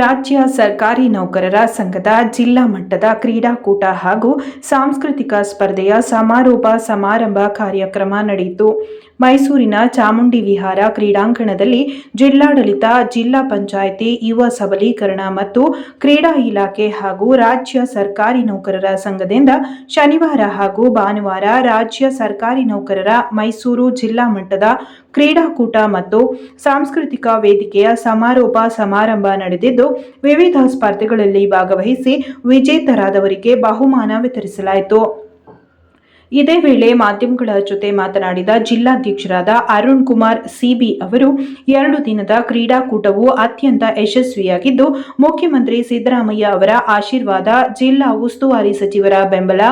ರಾಜ್ಯ ಸರ್ಕಾರಿ ನೌಕರರ ಸಂಘದ ಜಿಲ್ಲಾ ಮಟ್ಟದ ಕ್ರೀಡಾಕೂಟ ಹಾಗೂ ಸಾಂಸ್ಕೃತಿಕ ಸ್ಪರ್ಧೆಯ ಸಮಾರೋಪ ಸಮಾರಂಭ ಕಾರ್ಯಕ್ರಮ ನಡೆಯಿತು. ಮೈಸೂರಿನ ಚಾಮುಂಡಿ ವಿಹಾರ ಕ್ರೀಡಾಂಗಣದಲ್ಲಿ ಜಿಲ್ಲಾಡಳಿತ, ಜಿಲ್ಲಾ ಪಂಚಾಯಿತಿ, ಯುವ ಸಬಲೀಕರಣ ಮತ್ತು ಕ್ರೀಡಾ ಇಲಾಖೆ ಹಾಗೂ ರಾಜ್ಯ ಸರ್ಕಾರಿ ನೌಕರರ ಸಂಘದಿಂದ ಶನಿವಾರ ಹಾಗೂ ಭಾನುವಾರ ರಾಜ್ಯ ಸರ್ಕಾರಿ ನೌಕರರ ಮೈಸೂರು ಜಿಲ್ಲಾ ಮಟ್ಟದ ಕ್ರೀಡಾಕೂಟ ಮತ್ತು ಸಾಂಸ್ಕೃತಿಕ ವೇದಿಕೆಯ ಸಮಾರೋಪ ಸಮಾರಂಭ ನಡೆದಿದ್ದು, ವಿವಿಧ ಸ್ಪರ್ಧೆಗಳಲ್ಲಿ ಭಾಗವಹಿಸಿ ವಿಜೇತರಾದವರಿಗೆ ಬಹುಮಾನ ವಿತರಿಸಲಾಯಿತು. ಇದೇ ವೇಳೆ ಮಾಧ್ಯಮಗಳ ಜೊತೆ ಮಾತನಾಡಿದ ಜಿಲ್ಲಾಧ್ಯಕ್ಷರಾದ ಅರುಣ್ ಕುಮಾರ್ ಸಿಬಿ ಅವರು, 2 ದಿನದ ಕ್ರೀಡಾಕೂಟವು ಅತ್ಯಂತ ಯಶಸ್ವಿಯಾಗಿದ್ದು, ಮುಖ್ಯಮಂತ್ರಿ ಸಿದ್ದರಾಮಯ್ಯ ಅವರ ಆಶೀರ್ವಾದ, ಜಿಲ್ಲಾ ಉಸ್ತುವಾರಿ ಸಚಿವರ ಬೆಂಬಲ,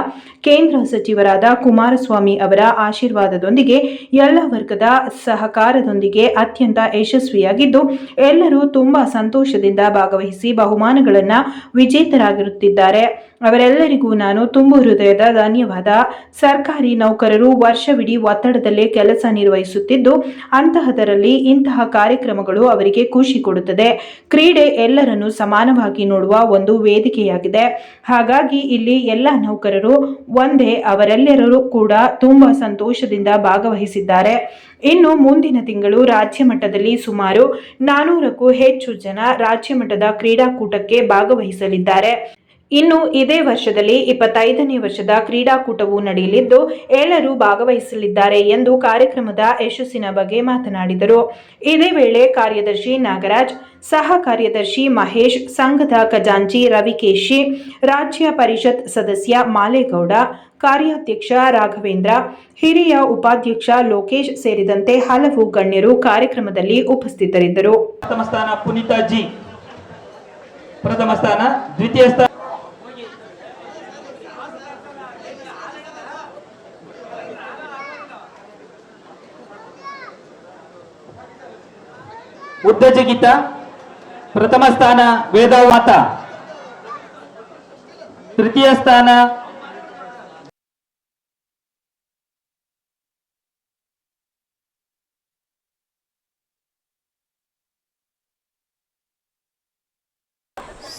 ಕೇಂದ್ರ ಸಚಿವರಾದ ಕುಮಾರಸ್ವಾಮಿ ಅವರ ಆಶೀರ್ವಾದದೊಂದಿಗೆ ಎಲ್ಲ ವರ್ಗದ ಸಹಕಾರದೊಂದಿಗೆ ಅತ್ಯಂತ ಯಶಸ್ವಿಯಾಗಿದ್ದು, ಎಲ್ಲರೂ ತುಂಬಾ ಸಂತೋಷದಿಂದ ಭಾಗವಹಿಸಿ ಬಹುಮಾನಗಳನ್ನು ವಿಜೇತರಾಗಿರುತ್ತಿದ್ದಾರೆ. ಅವರೆಲ್ಲರಿಗೂ ನಾನು ತುಂಬು ಹೃದಯದ ಧನ್ಯವಾದ. ಸರ್ಕಾರಿ ನೌಕರರು ವರ್ಷವಿಡೀ ಒತ್ತಡದಲ್ಲೇ ಕೆಲಸ ನಿರ್ವಹಿಸುತ್ತಿದ್ದು, ಅಂತಹದರಲ್ಲಿ ಇಂತಹ ಕಾರ್ಯಕ್ರಮಗಳು ಅವರಿಗೆ ಖುಷಿ ಕೊಡುತ್ತದೆ. ಕ್ರೀಡೆ ಎಲ್ಲರನ್ನೂ ಸಮಾನವಾಗಿ ನೋಡುವ ಒಂದು ವೇದಿಕೆಯಾಗಿದೆ. ಹಾಗಾಗಿ ಇಲ್ಲಿ ಎಲ್ಲ ನೌಕರರು ಒಂದೇ. ಅವರೆಲ್ಲರೂ ಕೂಡ ತುಂಬಾ ಸಂತೋಷದಿಂದ ಭಾಗವಹಿಸಿದ್ದಾರೆ. ಇನ್ನು ಮುಂದಿನ ತಿಂಗಳು ರಾಜ್ಯ ಮಟ್ಟದಲ್ಲಿ ಸುಮಾರು 400ಕ್ಕೂ ಹೆಚ್ಚು ಜನ ರಾಜ್ಯ ಮಟ್ಟದ ಕ್ರೀಡಾಕೂಟಕ್ಕೆ ಭಾಗವಹಿಸಲಿದ್ದಾರೆ. ಇನ್ನು ಇದೇ ವರ್ಷದಲ್ಲಿ 25ನೇ ವರ್ಷದ ಕ್ರೀಡಾಕೂಟವು ನಡೆಯಲಿದ್ದು, ಎಲ್ಲರೂ ಭಾಗವಹಿಸಲಿದ್ದಾರೆ ಎಂದು ಕಾರ್ಯಕ್ರಮದ ಯಶಸ್ಸಿನ ಬಗ್ಗೆ ಮಾತನಾಡಿದರು. ಇದೇ ವೇಳೆ ಕಾರ್ಯದರ್ಶಿ ನಾಗರಾಜ್, ಸಹ ಕಾರ್ಯದರ್ಶಿ ಮಹೇಶ್, ಸಂಘದ ಖಜಾಂಚಿ ರವಿಕೇಶಿ, ರಾಜ್ಯ ಪರಿಷತ್ ಸದಸ್ಯ ಮಾಲೇಗೌಡ, ಕಾರ್ಯಾಧ್ಯಕ್ಷ ರಾಘವೇಂದ್ರ, ಹಿರಿಯ ಉಪಾಧ್ಯಕ್ಷ ಲೋಕೇಶ್ ಸೇರಿದಂತೆ ಹಲವು ಗಣ್ಯರು ಕಾರ್ಯಕ್ರಮದಲ್ಲಿ ಉಪಸ್ಥಿತರಿದ್ದರು. ಪ್ರಥಮ ಸ್ಥಾನ ಪುನೀತಾ ಜಿ, ಪ್ರಥಮ ಸ್ಥಾನ. ದ್ವಿತೀಯ ಸ್ಥಾನ ಉದ್ದಜಗಿತ, ಪ್ರಥಮ ಸ್ಥಾನ ವೇದಾವತ, ತೃತೀಯ ಸ್ಥಾನ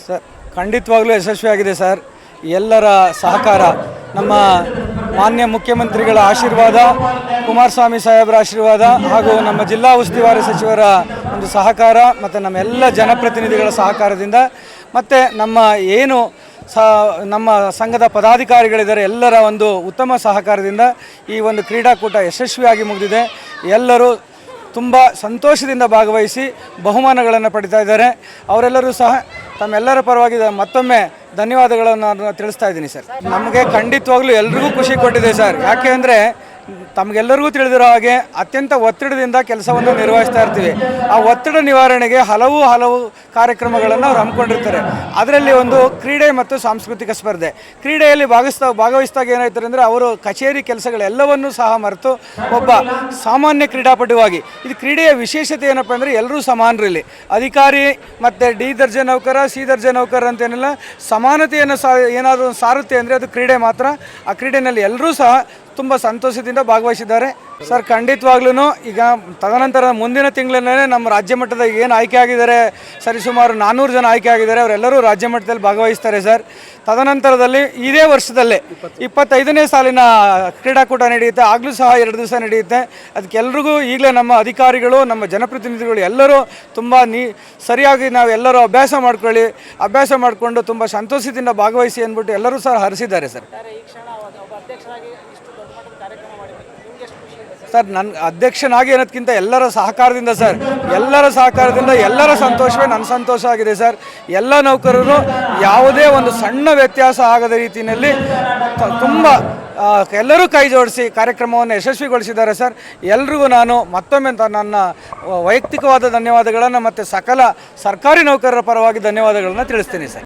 ಸರ್ ಖಂಡಿತವಾಗ್ಲೂ ಯಶಸ್ವಿಯಾಗಿದೆ ಸರ್. ಎಲ್ಲರ ಸಹಕಾರ, ನಮ್ಮ ಮಾನ್ಯ ಮುಖ್ಯಮಂತ್ರಿಗಳ ಆಶೀರ್ವಾದ, ಕುಮಾರಸ್ವಾಮಿ ಸಾಹೇಬರ ಆಶೀರ್ವಾದ ಹಾಗೂ ನಮ್ಮ ಜಿಲ್ಲಾ ಉಸ್ತುವಾರಿ ಸಚಿವರ ಒಂದು ಸಹಕಾರ ಮತ್ತು ನಮ್ಮೆಲ್ಲ ಜನಪ್ರತಿನಿಧಿಗಳ ಸಹಕಾರದಿಂದ ಮತ್ತು ನಮ್ಮ ಸಂಘದ ಪದಾಧಿಕಾರಿಗಳಿದ್ದಾರೆ, ಎಲ್ಲರ ಒಂದು ಉತ್ತಮ ಸಹಕಾರದಿಂದ ಈ ಒಂದು ಕ್ರೀಡಾಕೂಟ ಯಶಸ್ವಿಯಾಗಿ ಮುಗಿದಿದೆ. ಎಲ್ಲರೂ ತುಂಬ ಸಂತೋಷದಿಂದ ಭಾಗವಹಿಸಿ ಬಹುಮಾನಗಳನ್ನು ಪಡಿತಾ ಇದ್ದಾರೆ. ಅವರೆಲ್ಲರೂ ಸಹ ತಮ್ಮೆಲ್ಲರ ಪರವಾಗಿ ಮತ್ತೊಮ್ಮೆ ಧನ್ಯವಾದಗಳನ್ನು ನಾನು ತಿಳಿಸ್ತಾ ಇದ್ದೀನಿ ಸರ್. ನಮಗೆ ಖಂಡಿತವಾಗ್ಲೂ ಎಲ್ರಿಗೂ ಖುಷಿ ಕೊಟ್ಟಿದೆ ಸರ್. ಯಾಕೆ ಅಂದರೆ ತಮಗೆಲ್ಲರಿಗೂ ತಿಳಿದಿರೋ ಹಾಗೆ ಅತ್ಯಂತ ಒತ್ತಡದಿಂದ ಕೆಲಸವನ್ನು ನಿರ್ವಹಿಸ್ತಾ ಇರ್ತೀವಿ. ಆ ಒತ್ತಡ ನಿವಾರಣೆಗೆ ಹಲವು ಕಾರ್ಯಕ್ರಮಗಳನ್ನು ಅವ್ರು ಹಮ್ಮಿಕೊಂಡಿರ್ತಾರೆ. ಅದರಲ್ಲಿ ಒಂದು ಕ್ರೀಡೆ ಮತ್ತು ಸಾಂಸ್ಕೃತಿಕ ಸ್ಪರ್ಧೆ. ಕ್ರೀಡೆಯಲ್ಲಿ ಭಾಗವಹಿಸಿದಾಗ ಏನಾಯ್ತಾರೆ ಅಂದರೆ ಅವರು ಕಚೇರಿ ಕೆಲಸಗಳೆಲ್ಲವನ್ನೂ ಸಹ ಮರೆತು ಒಬ್ಬ ಸಾಮಾನ್ಯ ಕ್ರೀಡಾಪಟುವಾಗಿ, ಇದು ಕ್ರೀಡೆಯ ವಿಶೇಷತೆ ಏನಪ್ಪ ಅಂದರೆ ಎಲ್ಲರೂ ಸಮಾನರಿಲ್ಲಿ, ಅಧಿಕಾರಿ ಮತ್ತು ಡಿ ದರ್ಜೆ ನೌಕರ, ಸಿ ದರ್ಜೆ ನೌಕರ ಅಂತೇನಿಲ್ಲ, ಸಮಾನತೆಯನ್ನು ಏನಾದರೂ ಸಾರುತ್ತೆ ಅಂದರೆ ಅದು ಕ್ರೀಡೆ ಮಾತ್ರ. ಆ ಕ್ರೀಡೆಯಲ್ಲಿ ಎಲ್ಲರೂ ಸಹ ತುಂಬ ಸಂತೋಷದಿಂದ ಭಾಗವಹಿಸಿದ್ದಾರೆ ಸರ್. ಖಂಡಿತವಾಗ್ಲೂ ಈಗ ತದನಂತರ ಮುಂದಿನ ತಿಂಗಳಲ್ಲೇ ನಮ್ಮ ರಾಜ್ಯ ಮಟ್ಟದ ಏನು ಆಯ್ಕೆ ಆಗಿದ್ದಾರೆ, ಸರಿಸುಮಾರು 400 ಜನ ಆಯ್ಕೆ ಆಗಿದ್ದಾರೆ. ಅವರೆಲ್ಲರೂ ರಾಜ್ಯ ಮಟ್ಟದಲ್ಲಿ ಭಾಗವಹಿಸ್ತಾರೆ ಸರ್. ತದನಂತರದಲ್ಲಿ ಇದೇ ವರ್ಷದಲ್ಲೇ 25ನೇ ಸಾಲಿನ ಕ್ರೀಡಾಕೂಟ ನಡೆಯುತ್ತೆ. ಆಗಲೂ ಸಹ 2 ದಿವಸ ನಡೆಯುತ್ತೆ. ಅದಕ್ಕೆಲ್ರಿಗೂ ಈಗಲೇ ನಮ್ಮ ಅಧಿಕಾರಿಗಳು, ನಮ್ಮ ಜನಪ್ರತಿನಿಧಿಗಳು ಎಲ್ಲರೂ ತುಂಬ ಸರಿಯಾಗಿ ನಾವೆಲ್ಲರೂ ಅಭ್ಯಾಸ ಮಾಡಿಕೊಂಡು ತುಂಬ ಸಂತೋಷದಿಂದ ಭಾಗವಹಿಸಿ ಅಂದ್ಬಿಟ್ಟು ಎಲ್ಲರೂ ಸಹ ಹರಿಸಿದ್ದಾರೆ ಸರ್. ಸರ್ ನನ್ನ ಅಧ್ಯಕ್ಷನಾಗಿ ಅನ್ನೋದಕ್ಕಿಂತ ಎಲ್ಲರ ಸಹಕಾರದಿಂದ ಸರ್, ಎಲ್ಲರ ಸಂತೋಷವೇ ನನ್ನ ಸಂತೋಷ ಆಗಿದೆ ಸರ್. ಎಲ್ಲ ನೌಕರರು ಯಾವುದೇ ಒಂದು ಸಣ್ಣ ವ್ಯತ್ಯಾಸ ಆಗದ ರೀತಿಯಲ್ಲಿ ತುಂಬ ಎಲ್ಲರೂ ಕೈ ಜೋಡಿಸಿ ಕಾರ್ಯಕ್ರಮವನ್ನು ಯಶಸ್ವಿಗೊಳಿಸಿದ್ದಾರೆ ಸರ್. ಎಲ್ರಿಗೂ ನಾನು ಮತ್ತೊಮ್ಮೆ ನನ್ನ ವೈಯಕ್ತಿಕವಾದ ಧನ್ಯವಾದಗಳನ್ನು ಮತ್ತು ಸಕಲ ಸರ್ಕಾರಿ ನೌಕರರ ಪರವಾಗಿ ಧನ್ಯವಾದಗಳನ್ನು ತಿಳಿಸ್ತೀನಿ ಸರ್.